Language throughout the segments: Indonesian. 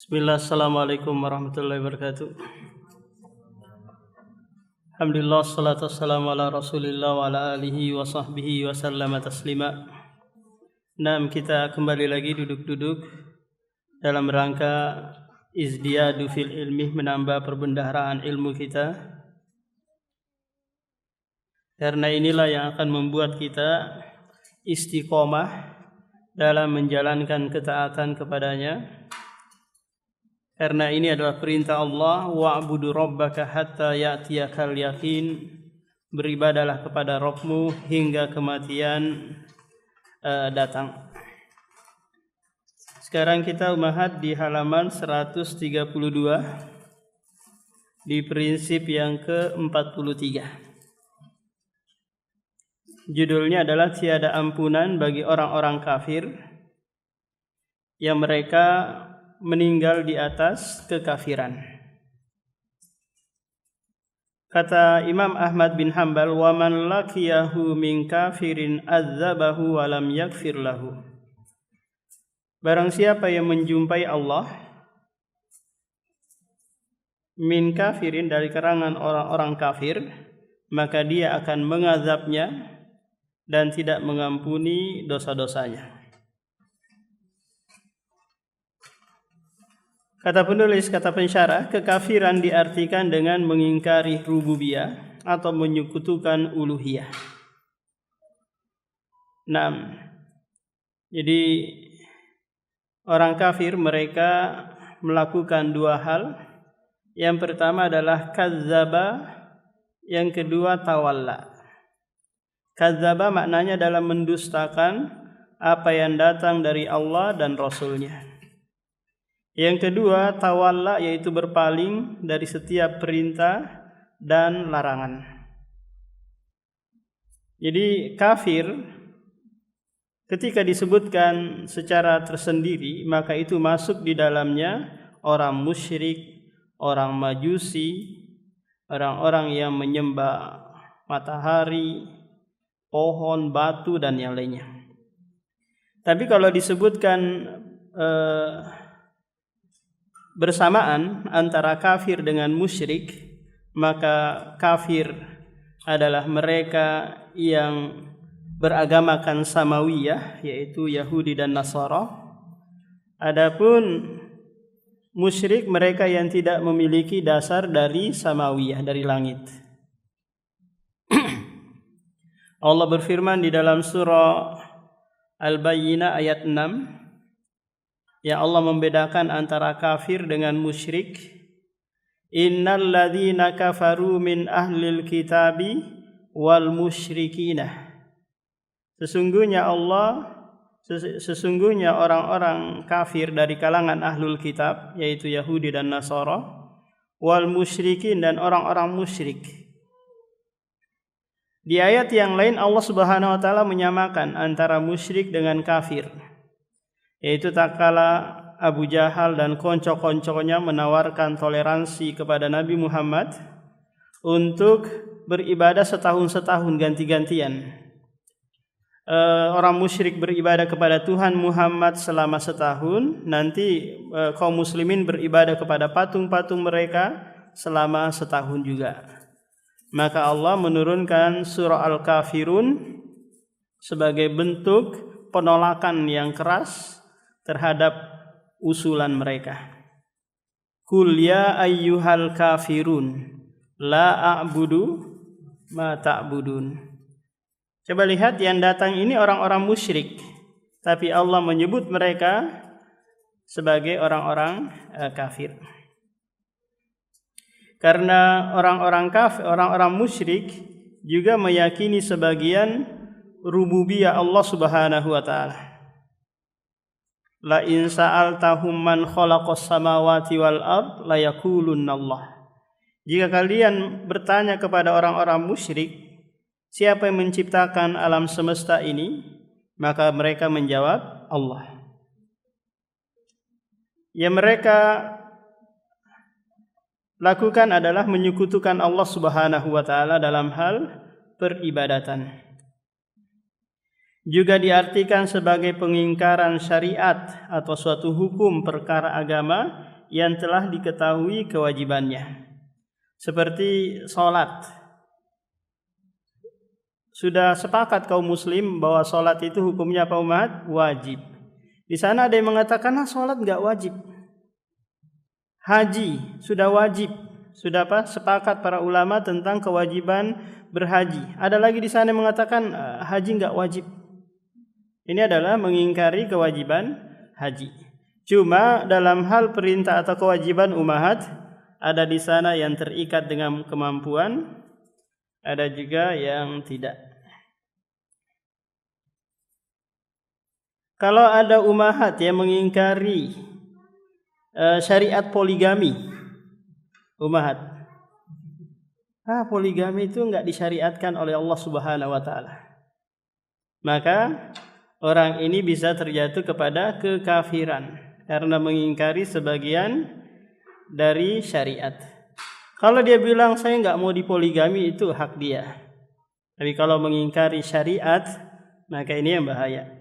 Bismillah, assalamualaikum warahmatullahi wabarakatuh. Alhamdulillah, salatu wassalamu ala rasulillah wa ala alihi wa sahbihi wa sallama taslima. Kita kembali lagi duduk-duduk dalam rangka izdiyadu fil ilmi, menambah perbendaharaan ilmu kita. Karena inilah yang akan membuat kita istiqomah dalam menjalankan ketaatan kepadanya. Karena ini adalah perintah Allah, wa'budu rabbaka hatta ya'tiyakal yaqin, beribadalah kepada Rabbmu hingga kematian datang. Sekarang kita umahat di halaman 132 di prinsip yang ke-43. Judulnya adalah tiada ampunan bagi orang-orang kafir yang mereka meninggal di atas kekafiran. Kata Imam Ahmad bin Hanbal, wa man laqiyahu min kafirin azzabahu wa lam yaghfir lahu. Barang siapa yang menjumpai Allah min kafirin, dari kalangan orang-orang kafir, maka dia akan mengazabnya dan tidak mengampuni dosa-dosanya. Kata penulis, kata pensyarah, kekafiran diartikan dengan mengingkari rububiyah atau menyekutukan uluhiyah. Jadi orang kafir mereka melakukan dua hal. Yang pertama adalah kazzaba, yang kedua tawalla. Kazzaba maknanya adalah mendustakan apa yang datang dari Allah dan Rasulnya. Yang kedua, tawalla, yaitu berpaling dari setiap perintah dan larangan. Jadi kafir ketika disebutkan secara tersendiri, maka itu masuk di dalamnya orang musyrik, orang majusi, orang-orang yang menyembah matahari, pohon, batu, dan yang lainnya. Tapi kalau disebutkan bersamaan antara kafir dengan musyrik, maka kafir adalah mereka yang beragamakan samawiyah, yaitu Yahudi dan Nasara. Adapun musyrik mereka yang tidak memiliki dasar dari samawiyah, dari langit. Allah berfirman di dalam surah Al-Bayyinah ayat 6, yang Allah membedakan antara kafir dengan musyrik. Innal ladzina kafaru min ahlil kitabi wal musyrikina. Sesungguhnya orang-orang kafir dari kalangan ahlul kitab, yaitu Yahudi dan Nasara, wal musyrikin, dan orang-orang musyrik. Di ayat yang lain Allah Subhanahu wa taala menyamakan antara musyrik dengan kafir. Yaitu tak kala Abu Jahal dan konco-konconya menawarkan toleransi kepada Nabi Muhammad untuk beribadah setahun-setahun ganti-gantian. Orang musyrik beribadah kepada Tuhan Muhammad selama setahun, nanti kaum muslimin beribadah kepada patung-patung mereka selama setahun juga. Maka Allah menurunkan surah Al-Kafirun sebagai bentuk penolakan yang keras terhadap usulan mereka. Qul ya ayyuhal kafirun la a'budu ma ta'budun. Coba lihat, yang datang ini orang-orang musyrik, tapi Allah menyebut mereka sebagai orang-orang kafir. Karena orang-orang kafir, orang-orang musyrik juga meyakini sebagian rububiyah Allah Subhanahu wa taala. La in sa'altahum man khalaqas samawati wal ard la yaqulunna Allah. Jika kalian bertanya kepada orang-orang musyrik, siapa yang menciptakan alam semesta ini, maka mereka menjawab Allah. Yang mereka lakukan adalah menyekutukan Allah Subhanahu wa taala dalam hal peribadatan. Juga diartikan sebagai pengingkaran syariat atau suatu hukum perkara agama yang telah diketahui kewajibannya. Seperti salat. Sudah sepakat kaum muslim bahwa salat itu hukumnya apa umat? Wajib. Di sana ada yang mengatakan salat enggak wajib. Haji sudah wajib. Sudah apa? Sepakat para ulama tentang kewajiban berhaji. Ada lagi di sana yang mengatakan haji enggak wajib. Ini adalah mengingkari kewajiban haji. Cuma dalam hal perintah atau kewajiban ummahat, ada di sana yang terikat dengan kemampuan, ada juga yang tidak. Kalau ada ummahat yang mengingkari syariat poligami, ummahat, poligami itu enggak disyariatkan oleh Allah Subhanahu wa taala, maka orang ini bisa terjatuh kepada kekafiran karena mengingkari sebagian dari syariat. Kalau dia bilang saya enggak mau dipoligami, itu hak dia. Tapi kalau mengingkari syariat, maka ini yang bahaya.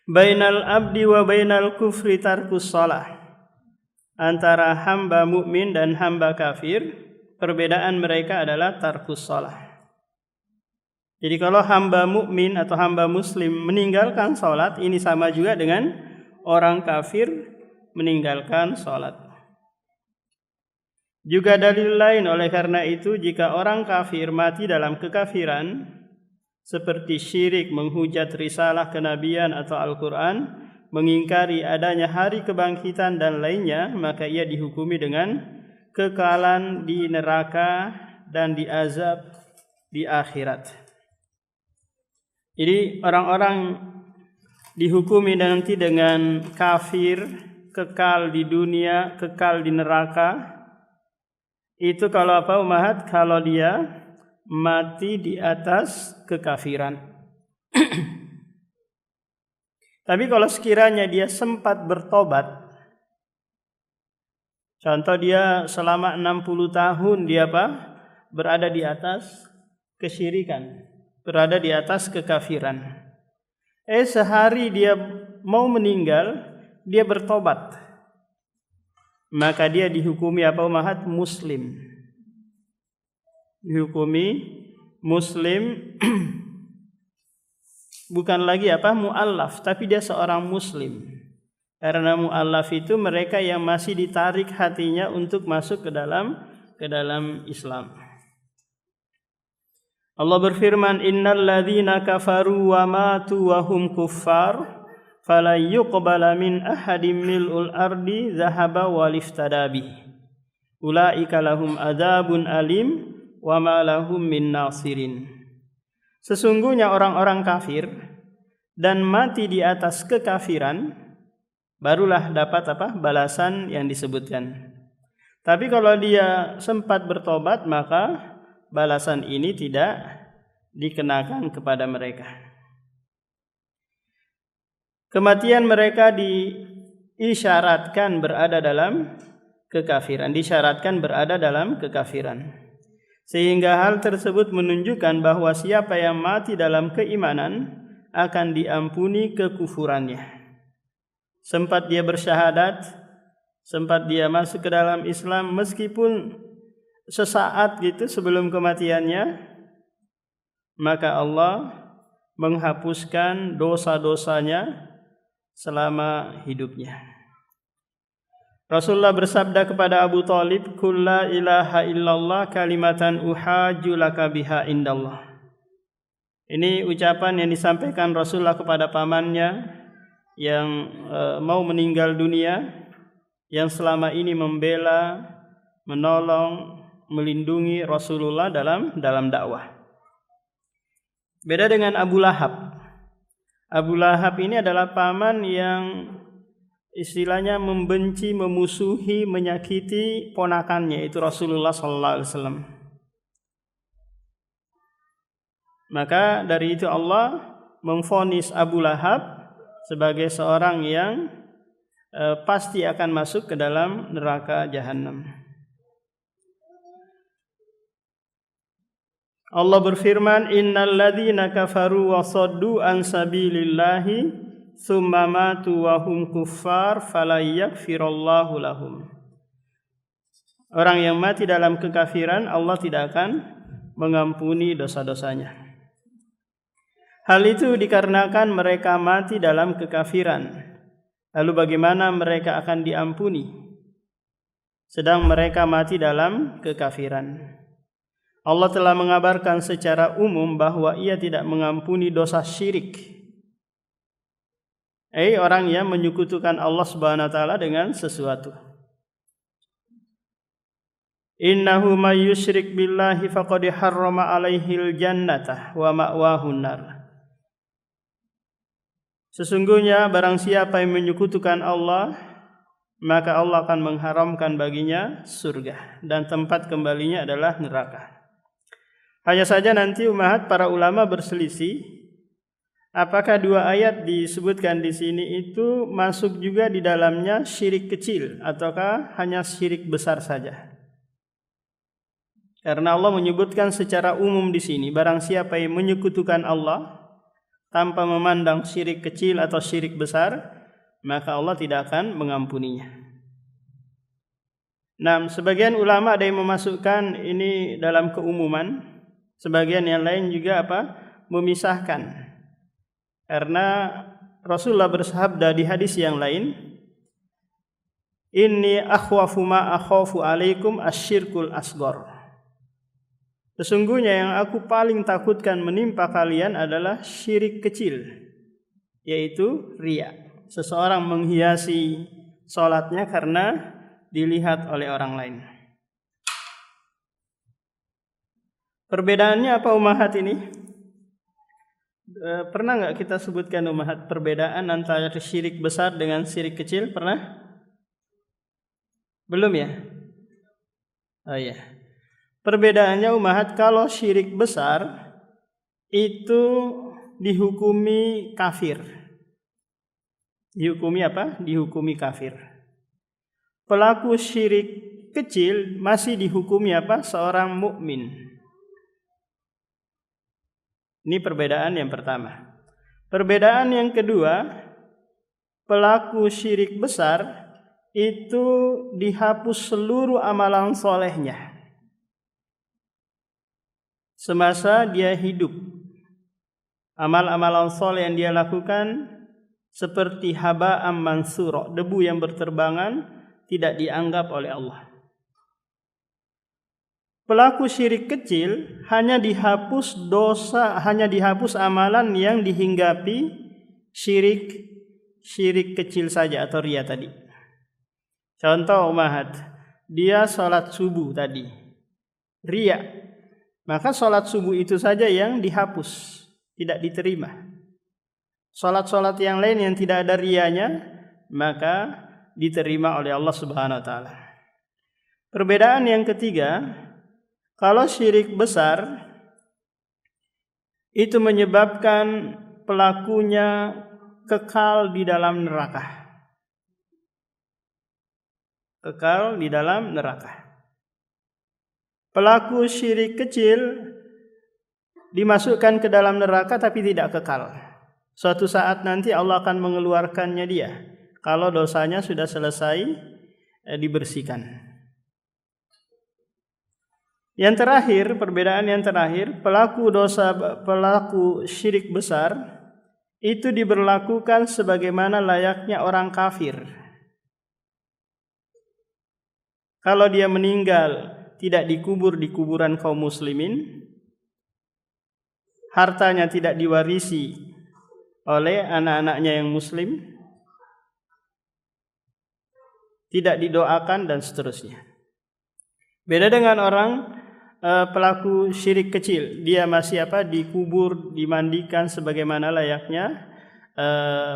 Bainal abdi wa bainal kufri tarkus shalah. Antara hamba mukmin dan hamba kafir, perbedaan mereka adalah tarkus shalah. Jadi kalau hamba mukmin atau hamba muslim meninggalkan salat, ini sama juga dengan orang kafir meninggalkan salat. Juga dalil lain, oleh karena itu jika orang kafir mati dalam kekafiran seperti syirik, menghujat risalah kenabian atau Al-Quran, mengingkari adanya hari kebangkitan dan lainnya, maka ia dihukumi dengan kekalahan di neraka dan diazab di akhirat. Jadi orang-orang dihukumi nanti dengan kafir, kekal di dunia, kekal di neraka. Itu kalau apa ummahat? Kalau dia mati di atas kekafiran. Tapi kalau sekiranya dia sempat bertobat, contoh dia selama 60 tahun dia berada di atas kesyirikan, berada di atas kekafiran. Sehari dia mau meninggal, dia bertobat, maka dia dihukumi apa ummahat? Muslim. Dihukumi muslim, bukan lagi mu'allaf, tapi dia seorang muslim. Karena mu'allaf itu mereka yang masih ditarik hatinya untuk masuk ke dalam Islam. Allah berfirman, innal ladzina kafaru wa matu wa hum kuffar fala yuqbala min ahadim mil'ul ardi dhahaba wal iftada bih ulaika lahum adzabun alim wa ma lahum min nasirin. Sesungguhnya orang-orang kafir dan mati di atas kekafiran barulah dapat balasan yang disebutkan. Tapi kalau dia sempat bertobat, maka balasan ini tidak dikenakan kepada mereka. Kematian mereka diisyaratkan berada dalam kekafiran, disyaratkan berada dalam kekafiran. Sehingga hal tersebut menunjukkan bahwa siapa yang mati dalam keimanan akan diampuni kekufurannya. Sempat dia bersyahadat, sempat dia masuk ke dalam Islam, meskipun sesaat gitu sebelum kematiannya, maka Allah menghapuskan dosa-dosanya selama hidupnya. Rasulullah bersabda kepada Abu Thalib, "Qul la ilaha illallah kalimatan uhajju laka biha indallah." Ini ucapan yang disampaikan Rasulullah kepada pamannya yang mau meninggal dunia, yang selama ini membela, menolong, melindungi Rasulullah dalam dakwah. Beda dengan Abu Lahab. Abu Lahab ini adalah paman yang istilahnya membenci, memusuhi, menyakiti ponakannya, itu Rasulullah sallallahu alaihi wasallam. Maka dari itu Allah memvonis Abu Lahab sebagai seorang yang pasti akan masuk ke dalam neraka jahanam. Allah berfirman, innal ladzina kafaru wa saddu an sabilillahi tsumma matu wa hum kuffar fala yaghfirallahu lahum. Orang yang mati dalam kekafiran, Allah tidak akan mengampuni dosa-dosanya. Hal itu dikarenakan mereka mati dalam kekafiran. Lalu bagaimana mereka akan diampuni sedang mereka mati dalam kekafiran? Allah telah mengabarkan secara umum bahwa Ia tidak mengampuni dosa syirik. Orang yang menyekutukan Allah Subhanahu wa taala dengan sesuatu. Innahu may yusyrik billahi faqad harrama 'alaihil jannata wa ma'wahun nar. Sesungguhnya barang siapa yang menyekutukan Allah, maka Allah akan mengharamkan baginya surga dan tempat kembalinya adalah neraka. Hanya saja nanti ummahat para ulama berselisih apakah dua ayat disebutkan di sini itu masuk juga di dalamnya syirik kecil ataukah hanya syirik besar saja. Karena Allah menyebutkan secara umum di sini barang siapa yang menyekutukan Allah tanpa memandang syirik kecil atau syirik besar, maka Allah tidak akan mengampuninya. Nah, sebagian ulama ada yang memasukkan ini dalam keumuman. Sebagian yang lain juga memisahkan. Karena Rasulullah bersabda di hadis yang lain, inni akhwafu ma akhafu alaikum asyirkul asghar. Sesungguhnya yang aku paling takutkan menimpa kalian adalah syirik kecil, yaitu riya. Seseorang menghiasi salatnya karena dilihat oleh orang lain. Perbedaannya apa ummahat ini? Pernah nggak kita sebutkan ummahat perbedaan antara syirik besar dengan syirik kecil? Pernah? Belum ya? Oh iya. Perbedaannya ummahat, kalau syirik besar itu dihukumi kafir. Dihukumi apa? Dihukumi kafir. Pelaku syirik kecil masih dihukumi apa? Seorang mukmin. Ini perbedaan yang pertama. Perbedaan yang kedua, pelaku syirik besar itu dihapus seluruh amalan solehnya semasa dia hidup. Amal-amalan soleh yang dia lakukan seperti haba'am mansura, debu yang berterbangan, tidak dianggap oleh Allah. Pelaku syirik kecil hanya dihapus dosa, hanya dihapus amalan yang dihinggapi syirik kecil saja atau riya tadi. Contoh ummahat, dia salat subuh tadi, riya, maka salat subuh itu saja yang dihapus, tidak diterima. Salat-salat yang lain yang tidak ada riyanya maka diterima oleh Allah Subhanahu wa taala. Perbedaan yang ketiga, kalau syirik besar itu menyebabkan pelakunya kekal di dalam neraka. Kekal di dalam neraka. Pelaku syirik kecil dimasukkan ke dalam neraka tapi tidak kekal. Suatu saat nanti Allah akan mengeluarkannya dia kalau dosanya sudah selesai dibersihkan. Yang terakhir, perbedaan yang terakhir, pelaku syirik besar itu diberlakukan sebagaimana layaknya orang kafir. Kalau dia meninggal tidak dikubur di kuburan kaum muslimin, hartanya tidak diwarisi oleh anak-anaknya yang muslim, tidak didoakan dan seterusnya. Beda dengan orang pelaku syirik kecil, dia masih dikubur, dimandikan sebagaimana layaknya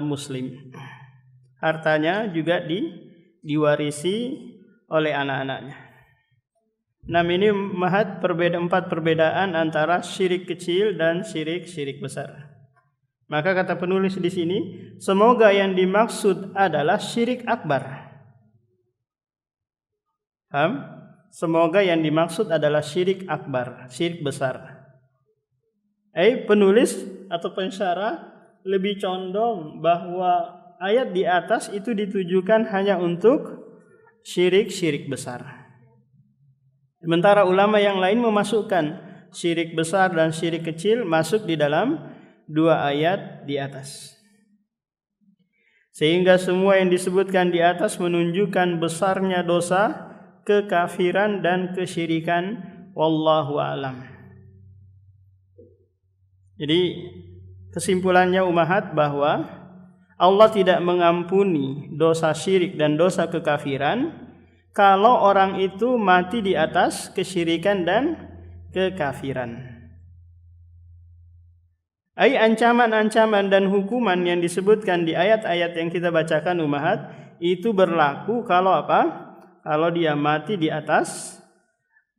muslim. Hartanya juga diwarisi oleh anak-anaknya. Ini ummahat empat perbedaan antara syirik kecil dan syirik besar. Maka kata penulis di sini, semoga yang dimaksud adalah syirik akbar. Paham? Semoga yang dimaksud adalah syirik akbar, syirik besar. Penulis atau pensyarah lebih condong bahwa ayat di atas itu ditujukan hanya untuk syirik-syirik besar. Sementara ulama yang lain memasukkan syirik besar dan syirik kecil masuk di dalam dua ayat di atas. Sehingga semua yang disebutkan di atas menunjukkan besarnya dosa, kekafiran dan kesyirikan. Wallahu a'lam. Jadi kesimpulannya umahat bahwa Allah tidak mengampuni dosa syirik dan dosa kekafiran kalau orang itu mati di atas kesyirikan dan kekafiran. Ancaman-ancaman dan hukuman yang disebutkan di ayat-ayat yang kita bacakan umahat itu berlaku kalau apa? Kalau dia mati di atas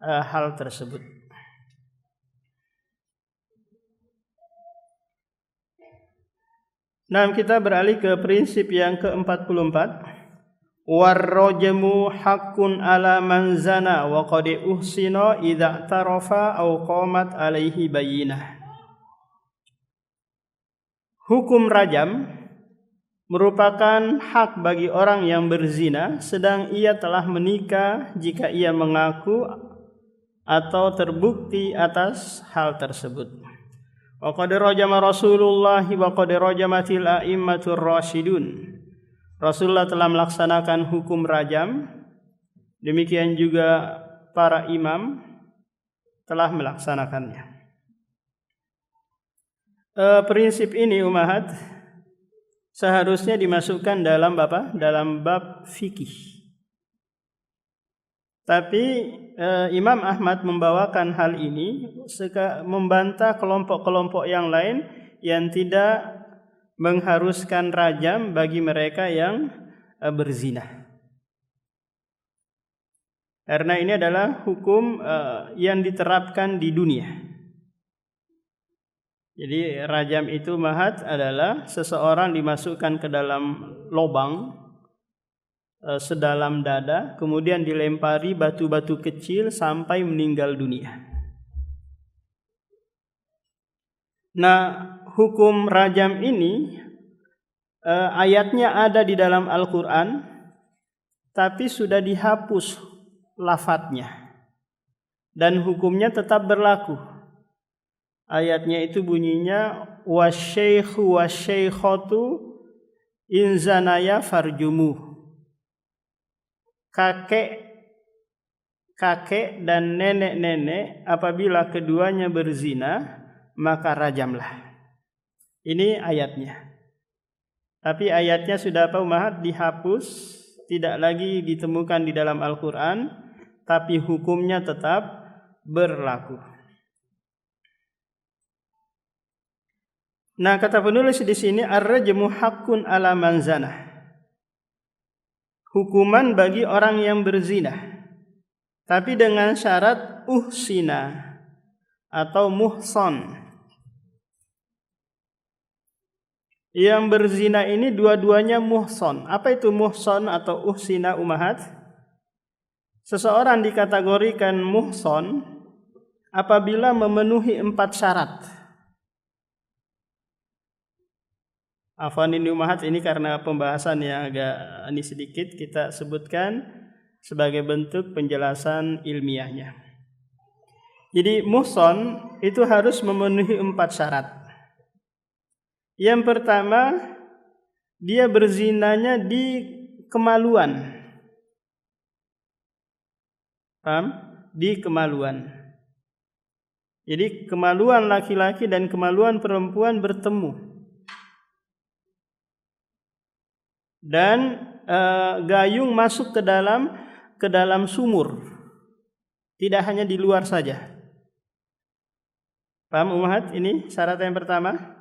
hal tersebut. Nah, kita beralih ke prinsip yang ke-44. Warrajmu haqqun ala man zana wa qad uhsina idza tarafa aw qamat alaihi bayyinah. Hukum rajam merupakan hak bagi orang yang berzina sedang ia telah menikah jika ia mengaku atau terbukti atas hal tersebut. Wa qad rajama Rasulullah wa qad rajamatil a'immatur rasyidun. Rasulullah telah melaksanakan hukum rajam, demikian juga para imam telah melaksanakannya. Prinsip ini umahat seharusnya dimasukkan dalam dalam bab fikih. Tapi Imam Ahmad membawakan hal ini membantah kelompok-kelompok yang lain yang tidak mengharuskan rajam bagi mereka yang berzina. Karena ini adalah hukum yang diterapkan di dunia. Jadi rajam itu mahat adalah seseorang dimasukkan ke dalam lubang sedalam dada, kemudian dilempari batu-batu kecil sampai meninggal dunia. Nah, hukum rajam ini ayatnya ada di dalam Al-Quran, tapi sudah dihapus lafadznya dan hukumnya tetap berlaku. Ayatnya itu bunyinya wasyaikhu wasyaikhatu in zanaya farjumuh. Kakek dan nenek-nenek apabila keduanya berzina maka rajamlah. Ini ayatnya. Tapi ayatnya sudah umahat dihapus, tidak lagi ditemukan di dalam Al-Quran, tapi hukumnya tetap berlaku. Nah, kata penulis di sini ar-rajmu haqqun ala man zana. Hukuman bagi orang yang berzina, tapi dengan syarat uhsina atau muhson. Yang berzina ini dua-duanya muhson. Apa itu muhson atau uhsina umahat? Seseorang dikategorikan muhson apabila memenuhi 4 syarat. Afwan ini umahat, ini karena pembahasan yang agak ini sedikit kita sebutkan sebagai bentuk penjelasan ilmiahnya. Jadi muhson itu harus memenuhi 4 syarat. Yang pertama, dia berzinanya di kemaluan. Paham? Di kemaluan. Jadi kemaluan laki-laki dan kemaluan perempuan bertemu. Dan gayung masuk ke dalam sumur, tidak hanya di luar saja. Paham umahat? Ini syarat yang pertama.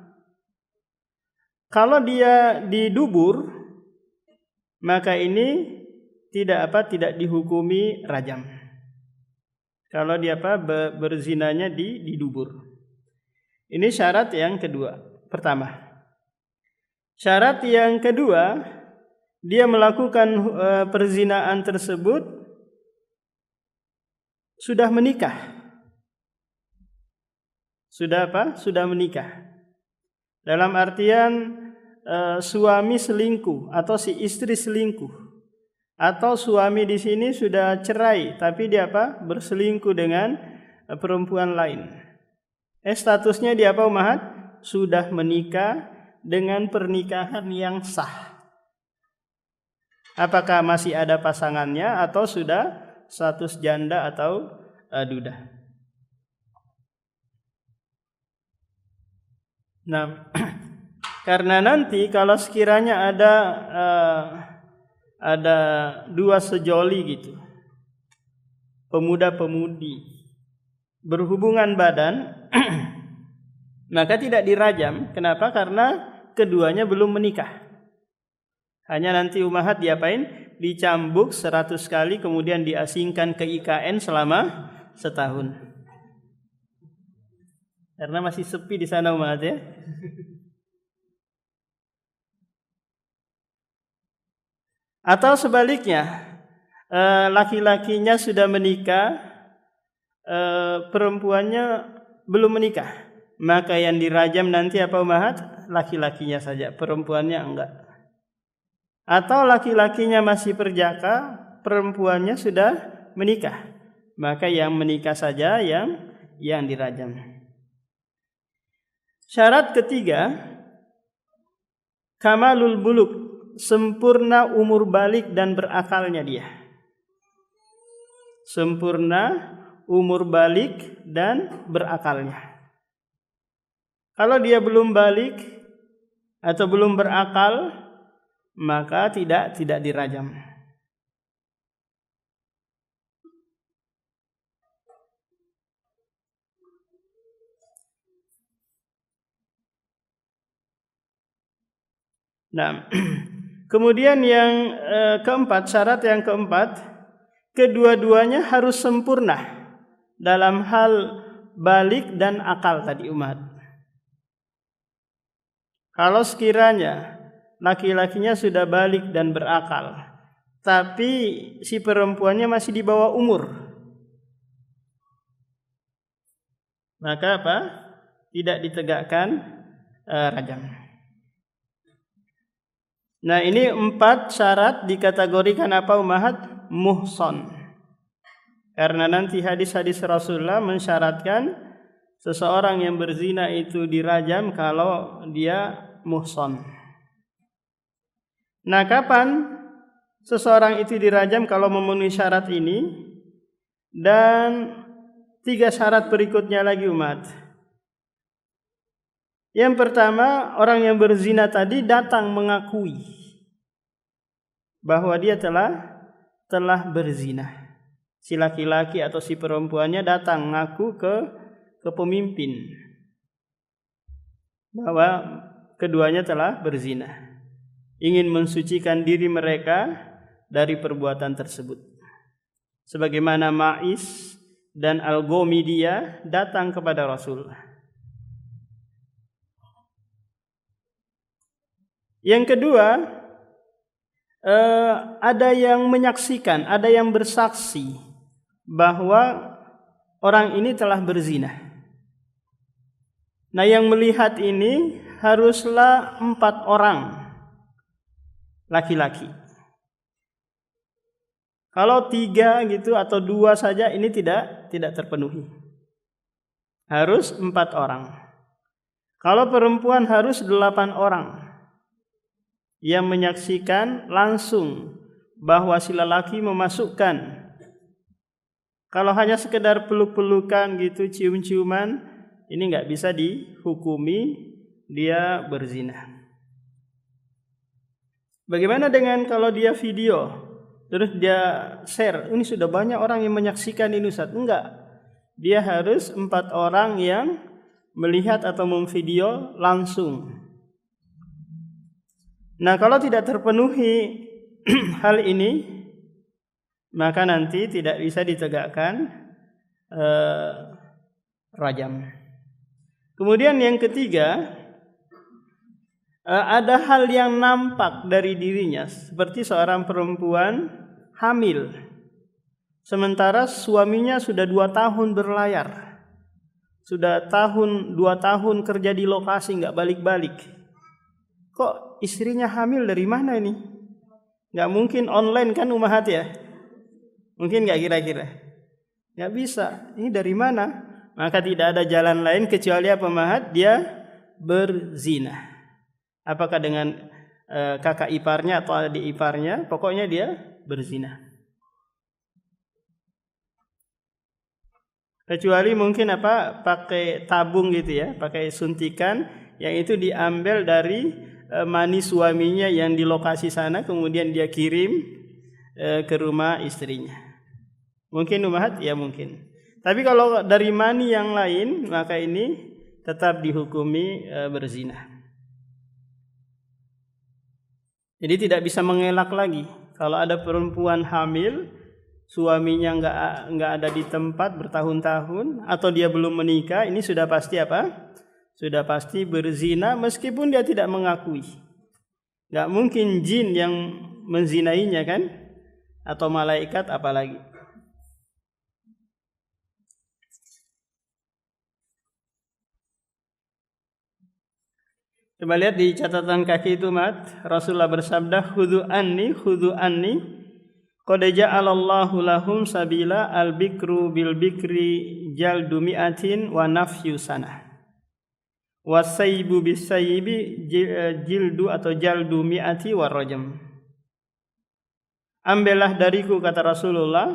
Kalau dia di dubur, maka ini tidak dihukumi rajam. Kalau dia berzinanya di dubur. Ini syarat yang pertama. Syarat yang kedua, dia melakukan perzinaan tersebut sudah menikah. Sudah menikah. Dalam artian suami selingkuh atau si istri selingkuh, atau suami di sini sudah cerai tapi dia berselingkuh dengan perempuan lain. Statusnya dia Ummahat? Sudah menikah dengan pernikahan yang sah. Apakah masih ada pasangannya atau sudah status janda atau duda? Nah, karena nanti kalau sekiranya ada dua sejoli gitu, pemuda-pemudi berhubungan badan, maka tidak dirajam. Kenapa? Karena keduanya belum menikah. Hanya nanti Ummahat diapain? Dicambuk 100 kali, kemudian diasingkan ke IKN selama setahun. Karena masih sepi di sana Ummahat ya. Atau sebaliknya, laki-lakinya sudah menikah, perempuannya belum menikah, maka yang dirajam nanti Ummahat? Laki-lakinya saja, perempuannya enggak. Atau laki-lakinya masih perjaka, perempuannya sudah menikah, maka yang menikah saja yang dirajam. Syarat ketiga, kamalul buluk, sempurna umur balik dan berakalnya dia. Sempurna umur balik dan berakalnya. Kalau dia belum balik atau belum berakal, maka tidak dirajam. Nah, kemudian yang keempat, syarat yang keempat, kedua-duanya harus sempurna dalam hal balik dan akal tadi Ummahat. Kalau sekiranya laki-lakinya sudah balik dan berakal, tapi si perempuannya masih di bawah umur, maka tidak ditegakkan rajam. Nah, ini 4 syarat dikategorikan Ummahat? Muhsan. Karena nanti hadis-hadis Rasulullah mensyaratkan seseorang yang berzina itu dirajam kalau dia muhsan. Nah, kapan seseorang itu dirajam kalau memenuhi syarat ini? Dan 3 syarat berikutnya lagi Ummahat. Yang pertama, orang yang berzina tadi datang mengakui bahwa dia telah berzina. Si laki-laki atau si perempuannya datang mengaku ke pemimpin bahwa keduanya telah berzina, ingin mensucikan diri mereka dari perbuatan tersebut. Sebagaimana Ma'is dan Al-Ghamidiyah datang kepada Rasulullah. Yang kedua, ada yang menyaksikan, ada yang bersaksi bahwa orang ini telah berzina. Nah, yang melihat ini haruslah 4 orang laki-laki. Kalau 3 gitu atau 2 saja ini tidak terpenuhi. Harus 4 orang. Kalau perempuan harus 8 orang yang menyaksikan langsung bahwa si lelaki memasukkan. Kalau hanya sekedar peluk-pelukan gitu, cium-ciuman, ini enggak bisa dihukumi dia berzina. Bagaimana dengan kalau dia video, terus dia share, ini sudah banyak orang yang menyaksikan ini Ustaz? Enggak. Dia harus 4 orang yang melihat atau memvideo langsung. Nah, kalau tidak terpenuhi hal ini, maka nanti tidak bisa ditegakkan rajam. Kemudian yang ketiga, ada hal yang nampak dari dirinya, seperti seorang perempuan hamil, sementara suaminya sudah 2 tahun berlayar, sudah tahun 2 tahun kerja di lokasi nggak balik-balik. Kok istrinya hamil dari mana ini? Nggak mungkin online kan ummahat ya? Mungkin nggak kira-kira? Nggak bisa. Ini dari mana? Maka tidak ada jalan lain kecuali apa ummahat? Dia berzina. Apakah dengan kakak iparnya atau adik iparnya? Pokoknya dia berzina. Kecuali mungkin pakai tabung gitu ya, pakai suntikan yang itu diambil dari mani suaminya yang di lokasi sana, kemudian dia kirim ke rumah istrinya. Mungkin ummahat? Ya mungkin. Tapi kalau dari mani yang lain, maka ini tetap dihukumi berzina. Jadi tidak bisa mengelak lagi. Kalau ada perempuan hamil, suaminya nggak ada di tempat bertahun-tahun atau dia belum menikah, ini sudah pasti apa? Sudah pasti berzina meskipun dia tidak mengakui. Nggak mungkin jin yang menzinainya kan? Atau malaikat apalagi. Coba lihat di catatan kaki itu, Rasulullah bersabda, "Khudhu anni, qad ja'alallahu lahum sabila al-bikru bil bikri jaldu mi'atin wa nafyu sanah. Wasayyibu bisayyibi jildu atau jaldu mi'ati wa rajam." Ambillah dariku, kata Rasulullah,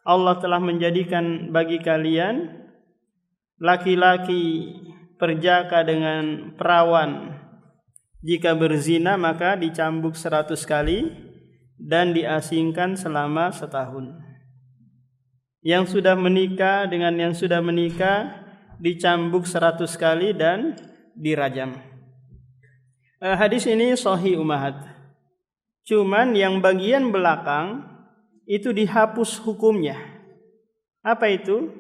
Allah telah menjadikan bagi kalian laki-laki perjaka dengan perawan, jika berzina maka dicambuk 100 kali dan diasingkan selama setahun. Yang sudah menikah dengan yang sudah menikah dicambuk 100 kali dan dirajam. Hadis ini sahih ummahat. Cuman yang bagian belakang itu dihapus hukumnya. Apa itu?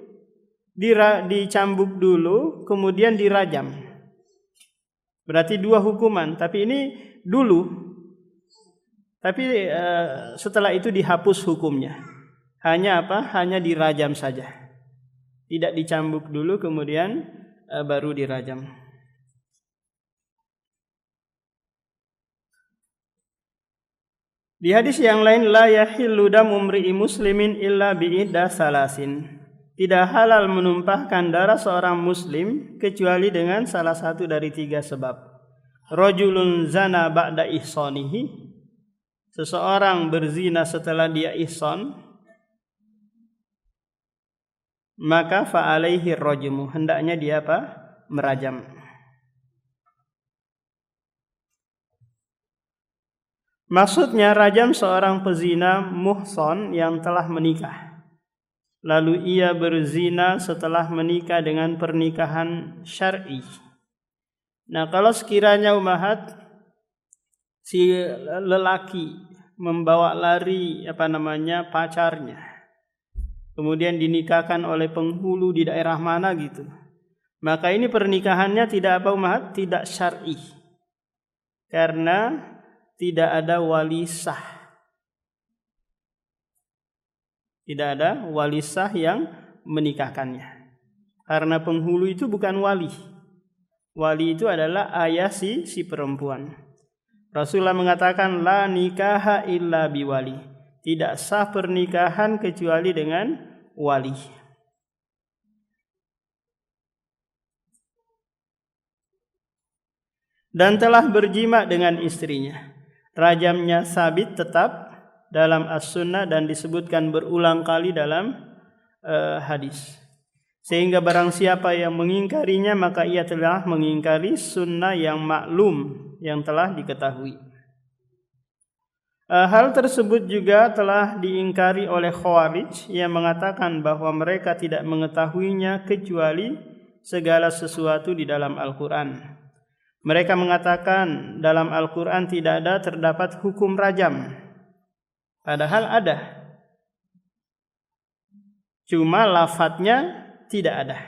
Dicambuk dulu, kemudian dirajam. Berarti 2 hukuman, tapi ini dulu. Tapi setelah itu dihapus hukumnya. Hanya apa? Hanya dirajam saja. Tidak dicambuk dulu, kemudian baru dirajam. Di hadis yang lain, la yahillu damu imri'i muslimin illa bi'idda salasin. Tidak halal menumpahkan darah seorang muslim kecuali dengan salah satu dari 3 sebab. Rajulun zana ba'da ihsanihi, seseorang berzina setelah dia ihsan, maka fa'alaihi rajmu, hendaknya dia apa? Merajam. Maksudnya rajam seorang pezina muhsan yang telah menikah, lalu ia berzina setelah menikah dengan pernikahan syar'i. Nah, kalau sekiranya ummahat si lelaki membawa lari pacarnya, kemudian dinikahkan oleh penghulu di daerah mana gitu, maka ini pernikahannya tidak apa ummahat? Tidak syar'i, karena tidak ada wali sah. Tidak ada wali sah yang menikahkannya. Karena penghulu itu bukan wali. Wali itu adalah ayah si perempuan. Rasulullah mengatakan, la nikaha illa biwali. Tidak sah pernikahan kecuali dengan wali. Dan telah berjima dengan istrinya. Rajamnya sabit tetap dalam as-sunnah dan disebutkan berulang kali dalam hadis. Sehingga barang siapa yang mengingkarinya maka ia telah mengingkari sunnah yang maklum, yang telah diketahui. Hal tersebut juga telah diingkari oleh Khawarij yang mengatakan bahwa mereka tidak mengetahuinya kecuali segala sesuatu di dalam Al-Quran. Mereka mengatakan dalam Al-Quran tidak ada terdapat hukum rajam. Padahal ada. Cuma lafadznya tidak ada.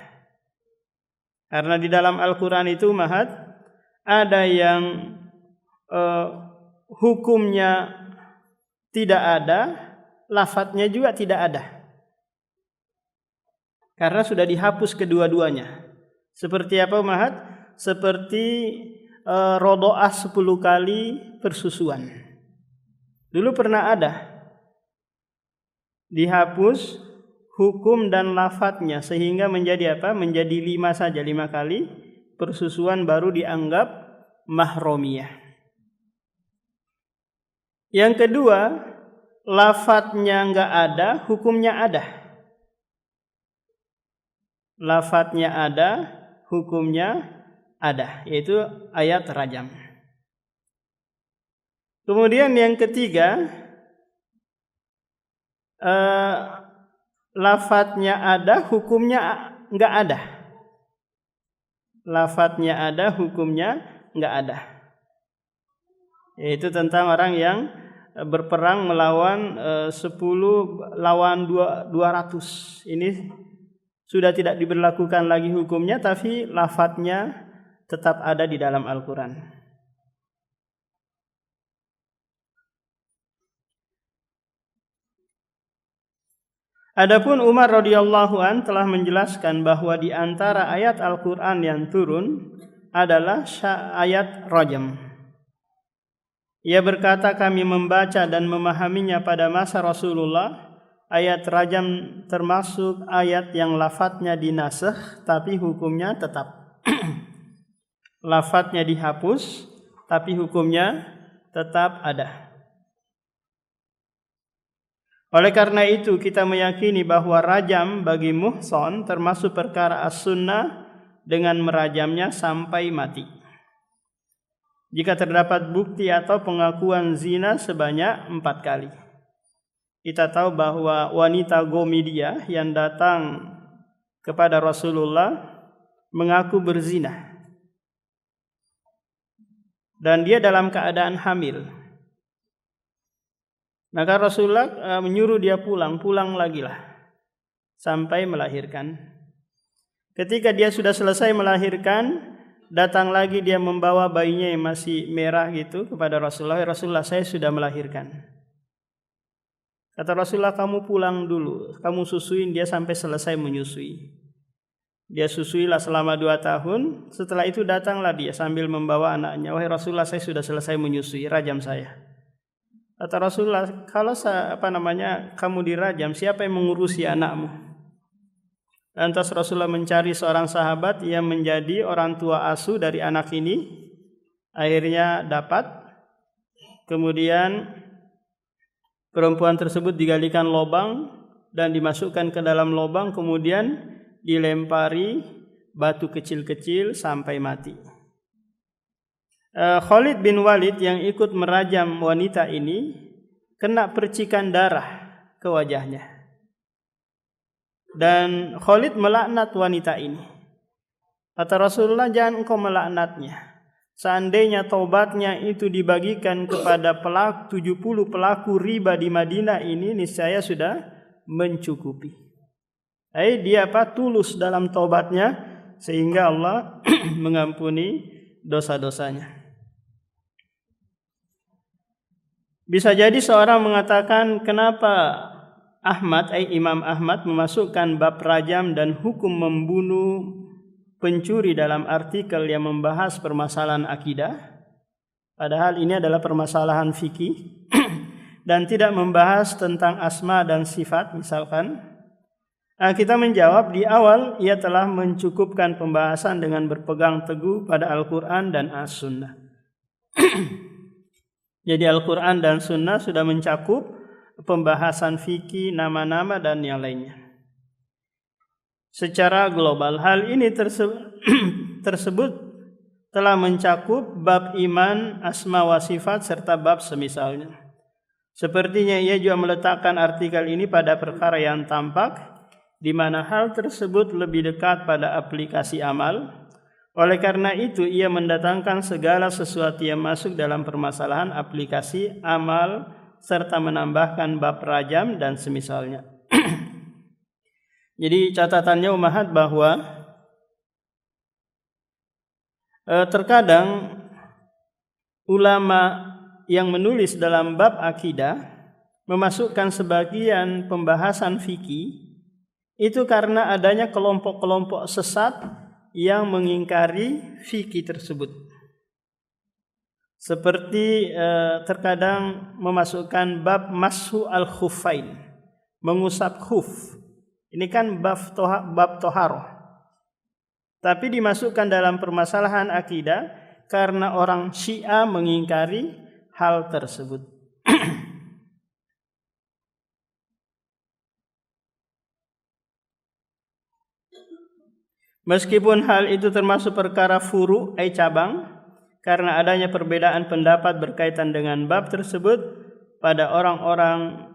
Karena di dalam Al-Quran itu ummahat ada yang hukumnya tidak ada, lafadznya juga tidak ada. karena sudah dihapus kedua-duanya. Seperti apa Mahat? Seperti rodoah 10 kali persusuan. Dulu pernah ada, dihapus hukum dan lafadznya sehingga menjadi apa? Menjadi 5 saja, 5 kali persusuan baru dianggap mahromiyah. Yang kedua, lafadznya enggak ada, hukumnya ada. Lafadznya ada, hukumnya ada, yaitu ayat rajam. Kemudian yang ketiga, lafadznya ada, hukumnya enggak ada. Lafadznya ada, hukumnya enggak ada. Yaitu tentang orang yang berperang melawan 10 lawan 200. Ini sudah tidak diberlakukan lagi hukumnya, tapi lafadznya tetap ada di dalam Al-Quran. Adapun Umar radhiyallahu an telah menjelaskan bahwa di antara ayat Al-Quran yang turun adalah ayat rajam. Ia berkata, kami membaca dan memahaminya pada masa Rasulullah. Ayat rajam termasuk ayat yang lafadznya dinasakh tapi hukumnya tetap. Lafadznya dihapus tapi hukumnya tetap ada. Oleh karena itu kita meyakini bahwa rajam bagi muhsan termasuk perkara as-sunnah dengan merajamnya sampai mati. Jika terdapat bukti atau pengakuan zina sebanyak 4 kali. Kita tahu bahwa wanita Gomidia yang datang kepada Rasulullah mengaku berzina. Dan dia dalam keadaan hamil. Maka Rasulullah menyuruh dia pulang lagi lah sampai melahirkan. Ketika dia sudah selesai melahirkan, datang lagi dia membawa bayinya yang masih merah gitu kepada Rasulullah. Rasulullah, saya sudah melahirkan. Kata Rasulullah, kamu pulang dulu, kamu susuin dia sampai selesai menyusui. Dia susuilah selama 2 tahun. Setelah itu datanglah dia sambil membawa anaknya. Wahai Rasulullah, saya sudah selesai menyusui, rajam saya. Kata Rasulullah, kalau kamu dirajam, siapa yang mengurusi anakmu? Lantas Rasulullah mencari seorang sahabat yang menjadi orang tua asuh dari anak ini. Akhirnya dapat. Kemudian perempuan tersebut digalikan lubang dan dimasukkan ke dalam lubang, kemudian dilempari batu kecil-kecil sampai mati. Khalid bin Walid yang ikut merajam wanita ini kena percikan darah ke wajahnya. Dan Khalid melaknat wanita ini. Kata Rasulullah, jangan engkau melaknatnya. Seandainya taubatnya itu dibagikan kepada 70 pelaku riba di Madinah ini, niscaya sudah mencukupi. Dia tulus dalam taubatnya sehingga Allah mengampuni dosa-dosanya. Bisa jadi seorang mengatakan, kenapa Imam Ahmad memasukkan bab rajam dan hukum membunuh pencuri dalam artikel yang membahas permasalahan akidah, padahal ini adalah permasalahan fikih dan tidak membahas tentang asma dan sifat misalkan. Kita menjawab di awal ia telah mencukupkan pembahasan dengan berpegang teguh pada Al-Quran dan As-Sunnah. Jadi Al-Quran dan Sunnah sudah mencakup pembahasan fikih, nama-nama dan yang lainnya. Secara global hal ini tersebut telah mencakup bab iman, asma wa sifat serta bab semisalnya. Sepertinya ia juga meletakkan artikel ini pada perkara yang tampak, di mana hal tersebut lebih dekat pada aplikasi amal. Oleh karena itu ia mendatangkan segala sesuatu yang masuk dalam permasalahan aplikasi amal serta menambahkan bab rajam dan semisalnya. Jadi catatannya Umahat bahwa terkadang ulama yang menulis dalam bab akidah memasukkan sebagian pembahasan fikih itu karena adanya kelompok-kelompok sesat yang mengingkari fikih tersebut. Seperti terkadang memasukkan bab mashu al-khuffain, mengusap khuf. Ini kan bab toharoh. Tapi dimasukkan dalam permasalahan akidah karena orang Syiah mengingkari hal tersebut. Meskipun hal itu termasuk perkara furu, cabang, karena adanya perbedaan pendapat berkaitan dengan bab tersebut pada orang-orang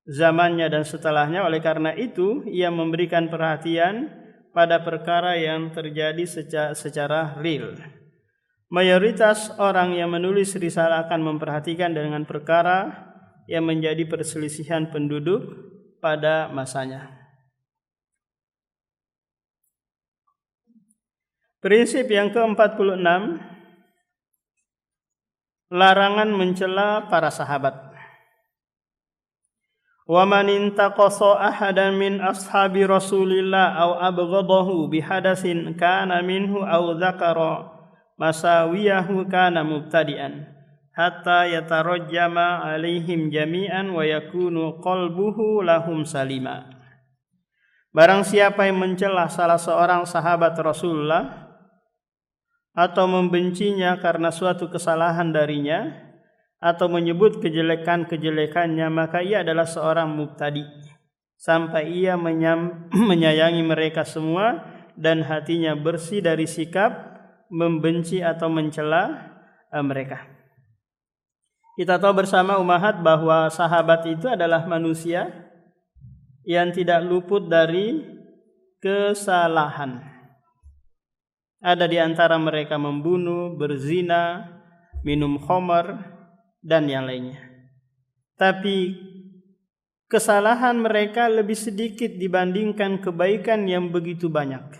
zamannya dan setelahnya. Oleh karena itu, ia memberikan perhatian pada perkara yang terjadi secara real. Mayoritas orang yang menulis risalah akan memperhatikan dengan perkara yang menjadi perselisihan penduduk pada masanya. Prinsip yang ke-46, larangan mencela para sahabat. Wa man intaqasa ahadan min ashabi Rasulillah aw abghadahu bihadatsin kana minhu aw dzakara masawiyahu kana mubtadi'an hatta yatarajjama alaihim jami'an wa yakunu qalbuhu lahum salima. Barang siapa yang mencela salah seorang sahabat Rasulullah atau membencinya karena suatu kesalahan darinya atau menyebut kejelekan-kejelekannya, maka ia adalah seorang mubtadi sampai ia menyayangi mereka semua dan hatinya bersih dari sikap membenci atau mencela mereka. Kita tahu bersama umahat bahwa sahabat itu adalah manusia yang tidak luput dari kesalahan. Ada di antara mereka membunuh, berzina, minum khamar, dan yang lainnya. Tapi kesalahan mereka lebih sedikit dibandingkan kebaikan yang begitu banyak.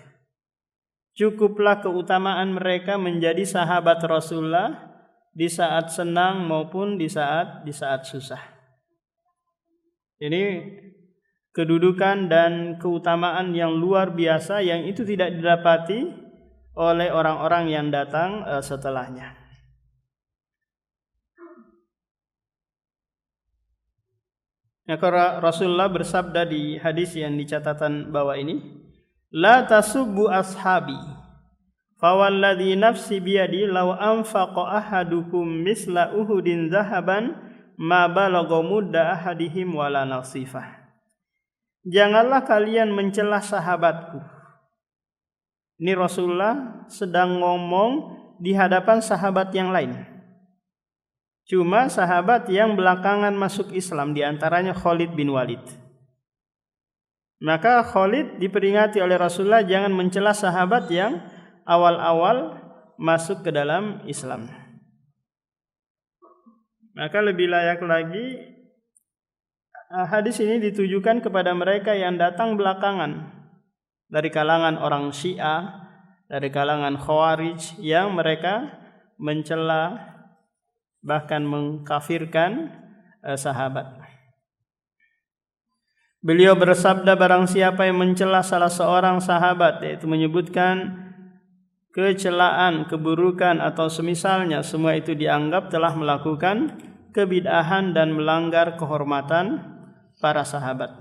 Cukuplah keutamaan mereka menjadi sahabat Rasulullah di saat senang maupun di saat susah. Ini kedudukan dan keutamaan yang luar biasa yang itu tidak didapati oleh orang-orang yang datang setelahnya. Maka Rasulullah bersabda di hadis yang di catatan bawah ini, la tasubbu ashabi fawalladhi nafsi biyadi law anfaqa ahadukum misla uhudin zahaban ma balagha mudda ahadihim wala nasifah. Janganlah kalian mencela sahabatku. Ini Rasulullah sedang ngomong di hadapan sahabat yang lain. Cuma sahabat yang belakangan masuk Islam, di antaranya Khalid bin Walid. Maka Khalid diperingati oleh Rasulullah jangan mencela sahabat yang awal-awal masuk ke dalam Islam. Maka lebih layak lagi hadis ini ditujukan kepada mereka yang datang belakangan, dari kalangan orang Syiah, dari kalangan Khawarij yang mereka mencela bahkan mengkafirkan sahabat. Beliau bersabda, barang siapa yang mencela salah seorang sahabat, yaitu menyebutkan kecelaan, keburukan atau semisalnya, semua itu dianggap telah melakukan kebid'ahan dan melanggar kehormatan para sahabat.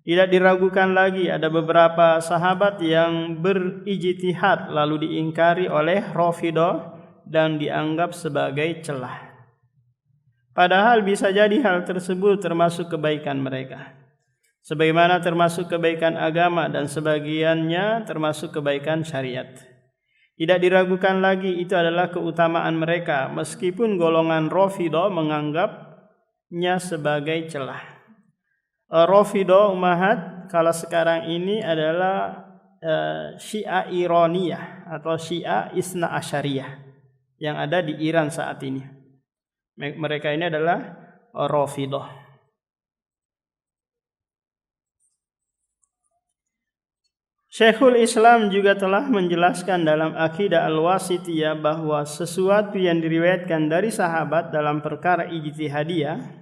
Tidak diragukan lagi ada beberapa sahabat yang berijtihad lalu diingkari oleh Rafidhah dan dianggap sebagai celah. Padahal bisa jadi hal tersebut termasuk kebaikan mereka. Sebagaimana termasuk kebaikan agama dan sebagiannya termasuk kebaikan syariat. Tidak diragukan lagi itu adalah keutamaan mereka meskipun golongan Rafidhah menganggapnya sebagai celah. Rafidhah umahat kalau sekarang ini adalah Syiah Iraniyah atau Syiah Isna Asyariyah yang ada di Iran saat ini. Mereka ini adalah Rafidhah. Syekhul Islam juga telah menjelaskan dalam Aqidah Al-Wasithiyah bahwa sesuatu yang diriwayatkan dari sahabat dalam perkara ijtihadiyah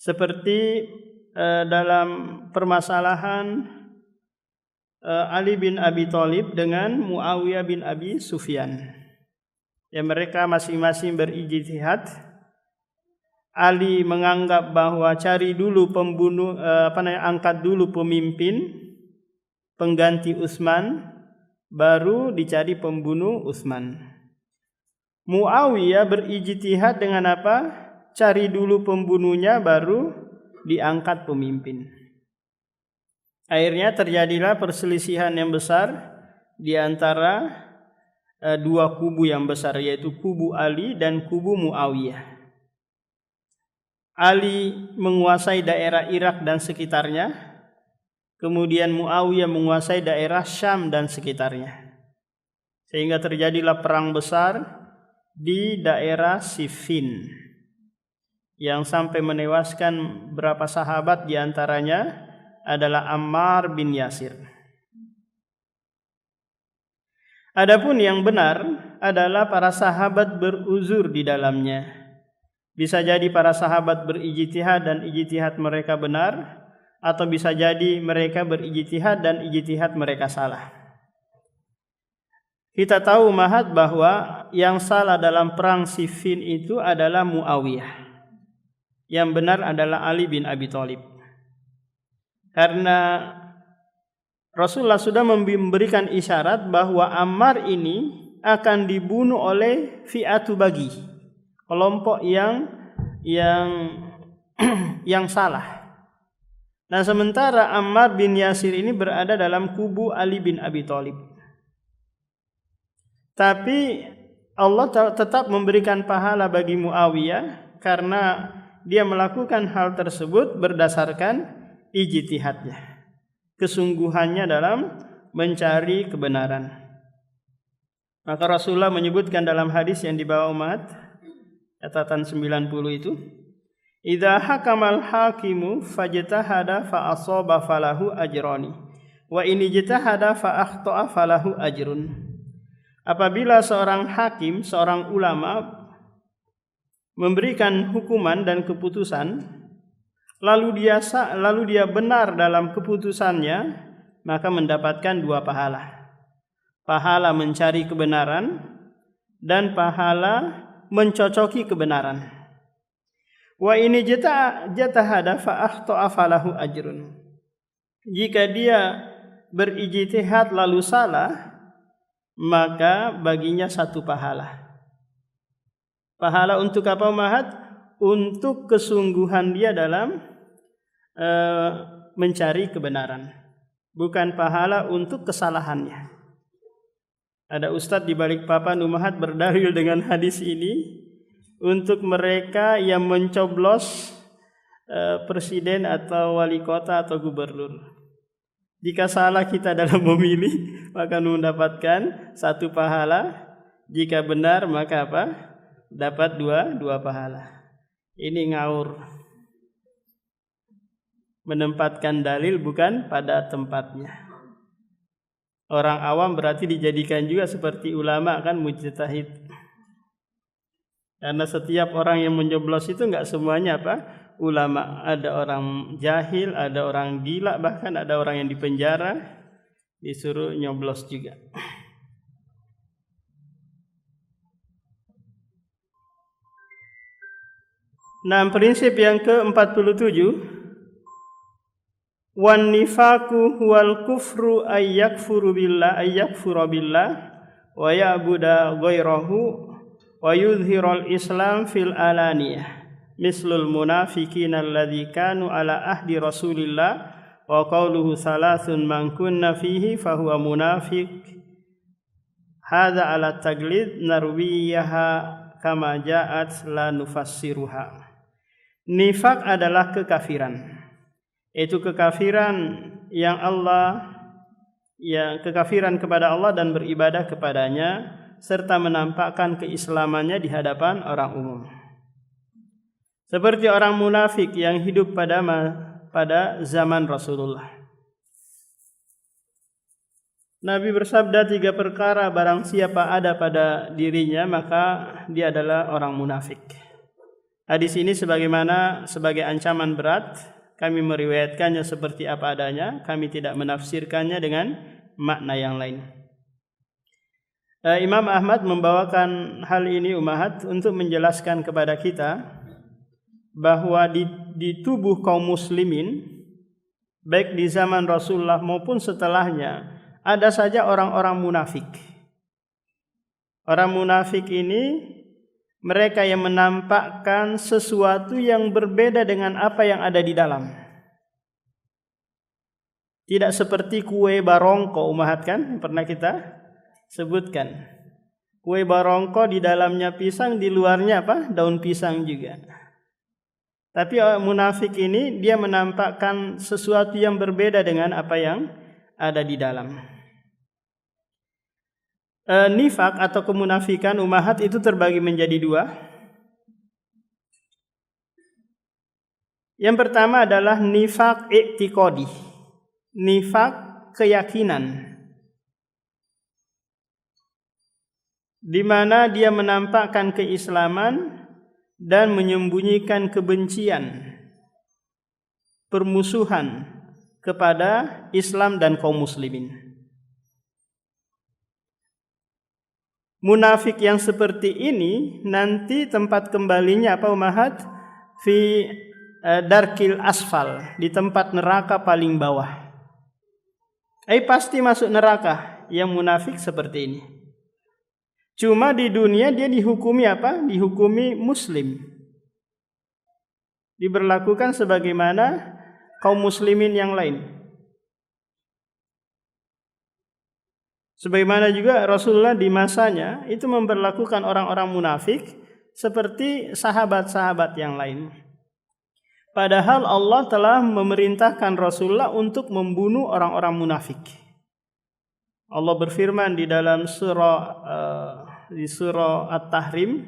seperti dalam permasalahan Ali bin Abi Thalib dengan Muawiyah bin Abi Sufyan. Ya, mereka masing-masing berijtihad. Ali menganggap bahwa cari dulu pembunuh, angkat dulu pemimpin pengganti Utsman, baru dicari pembunuh Utsman. Muawiyah berijtihad dengan apa? Cari dulu pembunuhnya, baru diangkat pemimpin. Akhirnya terjadilah perselisihan yang besar di antara dua kubu yang besar, yaitu kubu Ali dan kubu Muawiyah. Ali menguasai daerah Irak dan sekitarnya, kemudian Muawiyah menguasai daerah Syam dan sekitarnya. Sehingga terjadilah perang besar di daerah Siffin yang sampai menewaskan beberapa sahabat, di antaranya adalah Ammar bin Yasir. Adapun yang benar adalah para sahabat beruzur di dalamnya. Bisa jadi para sahabat berijtihad dan ijtihad mereka benar, atau bisa jadi mereka berijtihad dan ijtihad mereka salah. Kita tahu mahat bahwa yang salah dalam perang Siffin itu adalah Muawiyah. Yang benar adalah Ali bin Abi Thalib. Karena Rasulullah sudah memberikan isyarat bahwa Ammar ini akan dibunuh oleh fi'atu bagi, kelompok yang salah. Nah, sementara Ammar bin Yasir ini berada dalam kubu Ali bin Abi Thalib. Tapi Allah tetap memberikan pahala bagi Muawiyah karena dia melakukan hal tersebut berdasarkan ijtihadnya, kesungguhannya dalam mencari kebenaran. Maka Rasulullah menyebutkan dalam hadis yang dibawa umat, catatan 90 itu, idza hakamal hakimu fajtahada fa asaba falahu ajrani wa in ijtahada fa akhta'a falahu ajrun. Apabila seorang hakim, seorang ulama memberikan hukuman dan keputusan, lalu dia benar dalam keputusannya, maka mendapatkan dua pahala. Pahala mencari kebenaran dan pahala mencocoki kebenaran. Wa ini jatahada fa akhta'a falahu ajrun. Jika dia berijtihad lalu salah, maka baginya satu pahala. Pahala untuk apa, Mahat? Untuk kesungguhan dia dalam mencari kebenaran, bukan pahala untuk kesalahannya. Ada ustadz di Balikpapan Umahat berdalil dengan hadis ini untuk mereka yang mencoblos presiden atau wali kota atau gubernur. Jika salah kita dalam memilih, maka mendapatkan satu pahala. Jika benar, maka apa? Dapat dua pahala. Ini ngaur. Menempatkan dalil bukan pada tempatnya. Orang awam berarti dijadikan juga seperti ulama, kan, mujtahid. Karena setiap orang yang menyoblos itu enggak semuanya apa? Ulama. Ada orang jahil, ada orang gila, bahkan ada orang yang dipenjara disuruh nyoblos juga. Nah, prinsip yang ke-47, wan nifaku wal kufru ayyakfuru billah wa ya'budu ghairahu wa yudhhirul islam fil alaniyah mislul munafiqin alladzi kanu ala ahdi rasulillah wa qawluhu salasun man kunna fihi fahuwa munafiq hadza ala taglid narwiyaha kama ja'at la nufassiruha. Nifak adalah kekafiran. Itu kekafiran kekafiran kepada Allah dan beribadah kepadanya serta menampakkan keislamannya di hadapan orang umum. Seperti orang munafik yang hidup pada zaman Rasulullah. Nabi bersabda 3 perkara barang siapa ada pada dirinya maka dia adalah orang munafik. Hadis ini sebagai ancaman berat Kami meriwayatkannya seperti apa adanya, kami tidak menafsirkannya dengan makna yang lain. Imam Ahmad membawakan hal ini umahat untuk menjelaskan kepada kita bahwa di tubuh kaum muslimin baik di zaman Rasulullah maupun setelahnya ada saja orang-orang munafik. Orang munafik ini mereka yang menampakkan sesuatu yang berbeda dengan apa yang ada di dalam. Tidak seperti kue barongko umahat kan, pernah kita sebutkan. Kue barongko di dalamnya pisang, di luarnya apa? Daun pisang juga. Tapi munafik ini dia menampakkan sesuatu yang berbeda dengan apa yang ada di dalam. Nifak atau kemunafikan umahat itu terbagi menjadi dua. Yang pertama adalah nifak i'tiqadi, nifak keyakinan, di mana dia menampakkan keislaman dan menyembunyikan kebencian, permusuhan kepada Islam dan kaum muslimin. Munafik yang seperti ini nanti tempat kembalinya apa umahat? Fi darkil asfal, di tempat neraka paling bawah. Pasti masuk neraka yang munafik seperti ini. Cuma di dunia dia dihukumi apa? Dihukumi muslim. Diberlakukan sebagaimana kaum muslimin yang lain. Sebagaimana juga Rasulullah di masanya itu memperlakukan orang-orang munafik seperti sahabat-sahabat yang lain. Padahal Allah telah memerintahkan Rasulullah untuk membunuh orang-orang munafik. Allah berfirman di dalam surah At-Tahrim,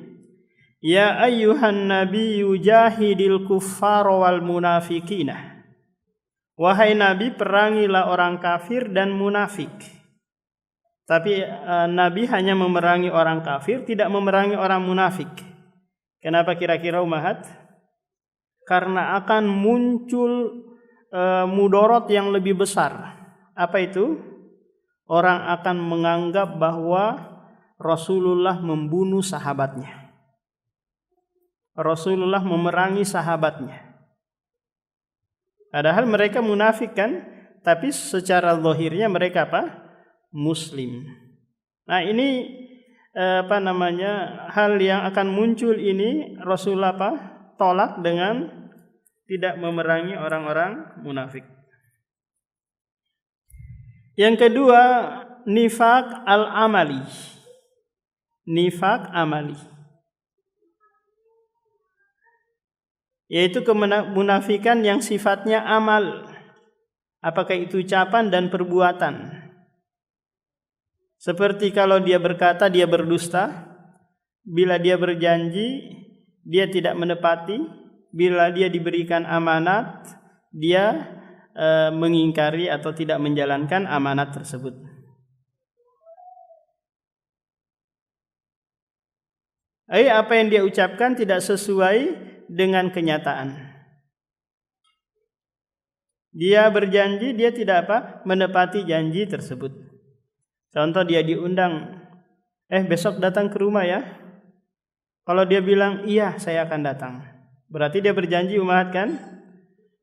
"Ya ayyuhan nabiyyu jahidil kuffara wal munafiqina." Wahai Nabi, perangilah orang kafir dan munafik. Tapi Nabi hanya memerangi orang kafir, tidak memerangi orang munafik. Kenapa kira-kira umahat? Karena akan muncul mudorot yang lebih besar. Apa itu? Orang akan menganggap bahwa Rasulullah membunuh sahabatnya. Rasulullah memerangi sahabatnya. Padahal mereka munafik kan? Tapi secara zahirnya mereka apa? Muslim. Nah ini hal yang akan muncul ini Rasulullah tolak dengan tidak memerangi orang-orang munafik. Yang kedua, nifak al-amali. Nifak amali, yaitu kemunafikan yang sifatnya amal. Apakah itu ucapan dan perbuatan? Seperti kalau dia berkata dia berdusta, bila dia berjanji dia tidak menepati, bila dia diberikan amanat dia mengingkari atau tidak menjalankan amanat tersebut. Apa yang dia ucapkan tidak sesuai dengan kenyataan. Dia berjanji, dia tidak menepati janji tersebut. Contoh dia diundang, besok datang ke rumah ya. Kalau dia bilang iya saya akan datang, berarti dia berjanji umahat kan?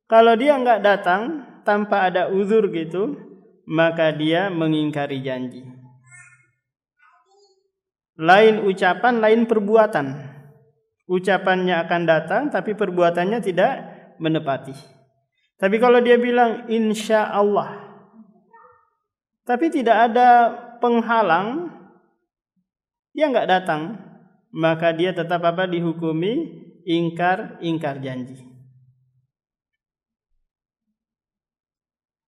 Kalau dia enggak datang tanpa ada uzur gitu, maka dia mengingkari janji. Lain ucapan, lain perbuatan. Ucapannya akan datang tapi perbuatannya tidak menepati. Tapi kalau dia bilang insya Allah, tapi tidak ada penghalang, dia enggak datang, maka dia tetap dihukumi ingkar janji.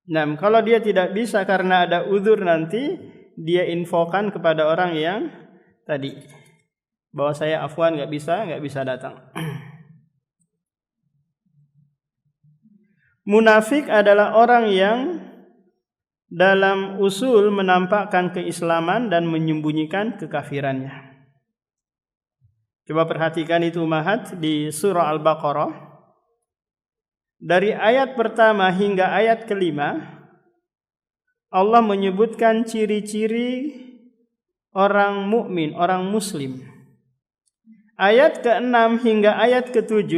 Nah, kalau dia tidak bisa karena ada uzur, nanti dia infokan kepada orang yang tadi bahwa saya afwan enggak bisa datang. Munafik adalah orang yang dalam usul menampakkan keislaman dan menyembunyikan kekafirannya. Coba perhatikan itu umahat di surah Al-Baqarah. Dari ayat pertama hingga ayat kelima, Allah menyebutkan ciri-ciri orang mukmin, orang muslim. Ayat ke-6 hingga ayat ke-7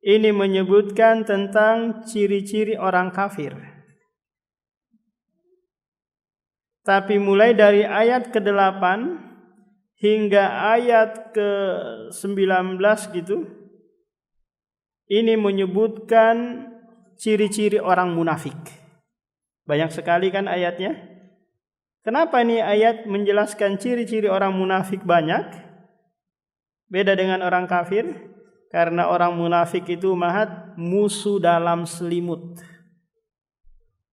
ini menyebutkan tentang ciri-ciri orang kafir. Tapi mulai dari ayat ke-8 hingga ayat ke-19 gitu, ini menyebutkan ciri-ciri orang munafik. Banyak sekali kan ayatnya. Kenapa nih ayat menjelaskan ciri-ciri orang munafik banyak? Beda dengan orang kafir. Karena orang munafik itu mahat musuh dalam selimut.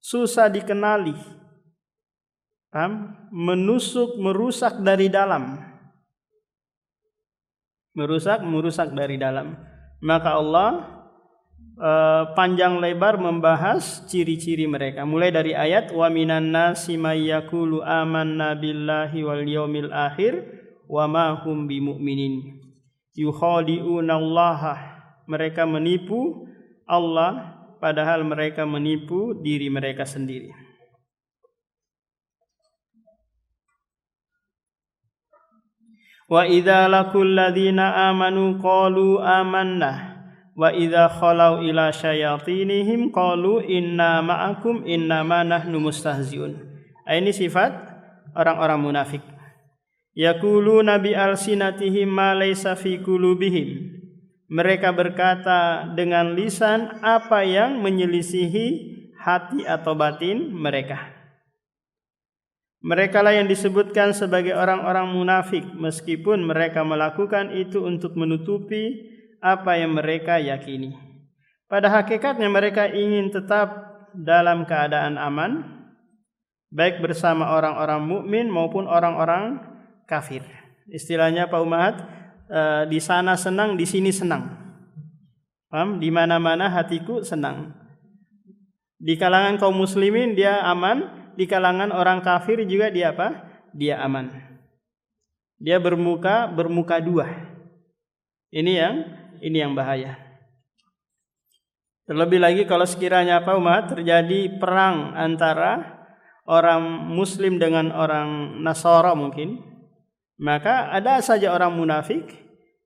Susah dikenali. Menusuk, merusak dari dalam. Merusak dari dalam. Maka Allah panjang lebar membahas ciri-ciri mereka. Mulai dari ayat wa minan nasi may yaqulu amanna billahi wal yaumil akhir wa ma hum bimumin. Yukhadi'una Allah, mereka menipu Allah padahal mereka menipu diri mereka sendiri. Wa idza laqul ladzina amanu qalu amanna wa idza khalau ila syayatinihim qalu inna ma'akum innama nahnu mustahziun. Ini sifat orang-orang munafik. Yaquluna bi alsinatihim ma laysa fi qulubihim. Mereka berkata dengan lisan apa yang menyelisihi hati atau batin mereka. Mereka lah yang disebutkan sebagai orang-orang munafik meskipun mereka melakukan itu untuk menutupi apa yang mereka yakini. Pada hakikatnya mereka ingin tetap dalam keadaan aman, baik bersama orang-orang mukmin maupun orang-orang kafir. Istilahnya Pak Umahat, di sana senang, di sini senang. Paham? Di mana-mana hatiku senang. Di kalangan kaum muslimin dia aman, di kalangan orang kafir juga dia apa? Dia aman. Dia bermuka dua. Ini yang bahaya. Terlebih lagi kalau sekiranya Pak Umahat terjadi perang antara orang muslim dengan orang Nasara mungkin, maka ada saja orang munafik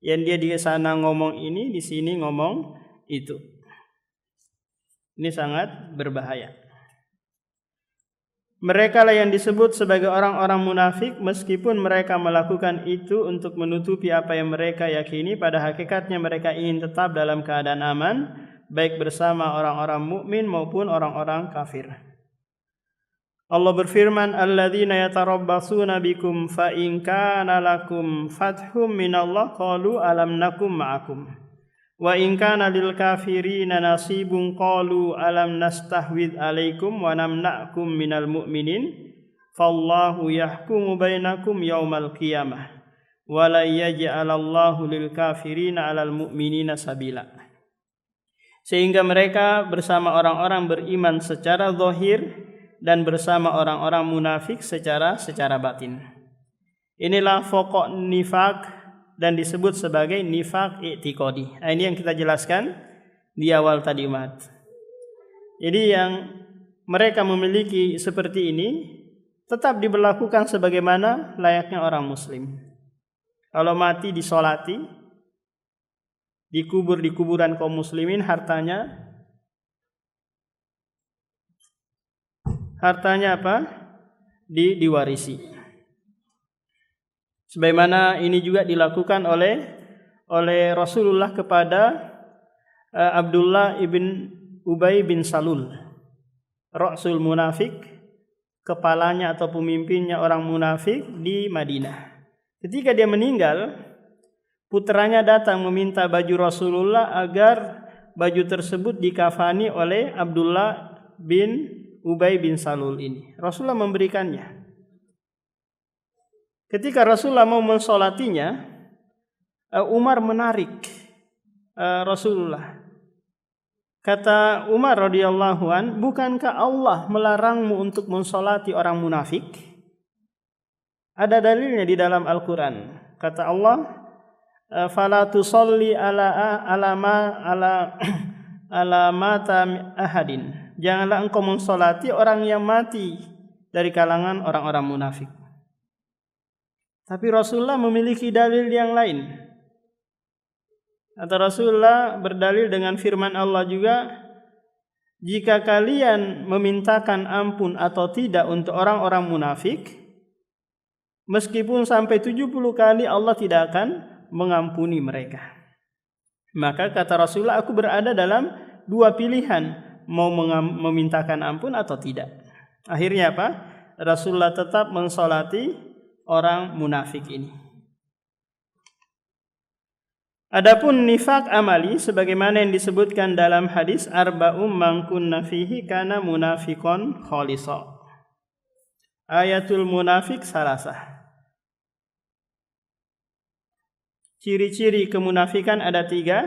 yang dia di sana ngomong ini, di sini ngomong itu. Ini sangat berbahaya. Mereka lah yang disebut sebagai orang-orang munafik meskipun mereka melakukan itu untuk menutupi apa yang mereka yakini. Pada hakikatnya mereka ingin tetap dalam keadaan aman, baik bersama orang-orang mukmin maupun orang-orang kafir. Allah berfirman, alladzina yatarabbasuna bikum fa in kana lakum fathum minallah qalu alam nakum ma'akum wa in kana lil kafirina nasibun qalu alam nastahwid alaikum wa namna'kum minal mu'minin fallahu yahkumu bainakum yaumal qiyamah wa la yaj'alallahu lil kafirina 'alal mu'minina sabila. Sehingga mereka bersama orang-orang beriman secara zahir dan bersama orang-orang munafik secara batin. Inilah pokok nifak dan disebut sebagai nifak i'tiqadi. Ini yang kita jelaskan di awal tadi umat. Jadi yang mereka memiliki seperti ini tetap diberlakukan sebagaimana layaknya orang muslim. Kalau mati disolati, dikubur di kuburan kaum muslimin, hartanya apa? Diwarisi. Sebagaimana ini juga dilakukan oleh Rasulullah kepada Abdullah ibn Ubay bin Salul, Rasul munafik, kepalanya atau pemimpinnya orang munafik di Madinah. Ketika dia meninggal, putranya datang meminta baju Rasulullah agar baju tersebut dikafani oleh Abdullah bin Ubay bin Salul ini. Rasulullah memberikannya. Ketika Rasulullah mau mensolatinya, Umar menarik Rasulullah. Kata Umar radhiyallahu an, bukankah Allah melarangmu untuk mensolati orang munafik? Ada dalilnya di dalam Al-Quran. Kata Allah, fala tusalli ala ala mata ahadin. Janganlah engkau mensolati orang yang mati dari kalangan orang-orang munafik. Tapi Rasulullah memiliki dalil yang lain. Atau Rasulullah berdalil dengan firman Allah juga, jika kalian memintakan ampun atau tidak untuk orang-orang munafik, meskipun sampai 70 kali Allah tidak akan mengampuni mereka. Maka kata Rasulullah, aku berada dalam dua pilihan, mau memintakan ampun atau tidak. Akhirnya apa? Rasulullah tetap mensolati orang munafik ini. Adapun nifak amali sebagaimana yang disebutkan dalam hadis arba'um man kunna fihi kana munafiqon khalisa. Ayatul munafik salasah. Ciri-ciri kemunafikan ada 3,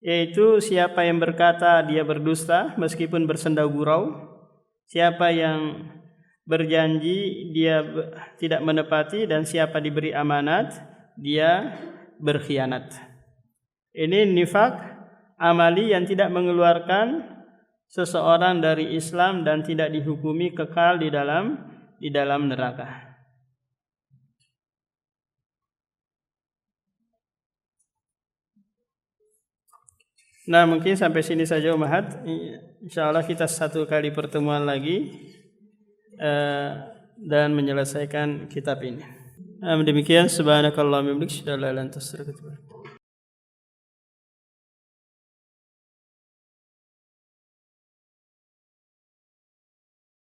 yaitu siapa yang berkata dia berdusta meskipun bersenda gurau, siapa yang berjanji dia tidak menepati, dan siapa diberi amanat dia berkhianat. Ini nifak amali yang tidak mengeluarkan seseorang dari Islam dan tidak dihukumi kekal di dalam neraka. Nah, mungkin sampai sini saja Umahat. Insyaallah kita satu kali pertemuan lagi dan menyelesaikan kitab ini. Demikian subhanakallahumma wa bihamdika asyhadu an la ilaha illa anta astaghfiruka wa atubu ilaik.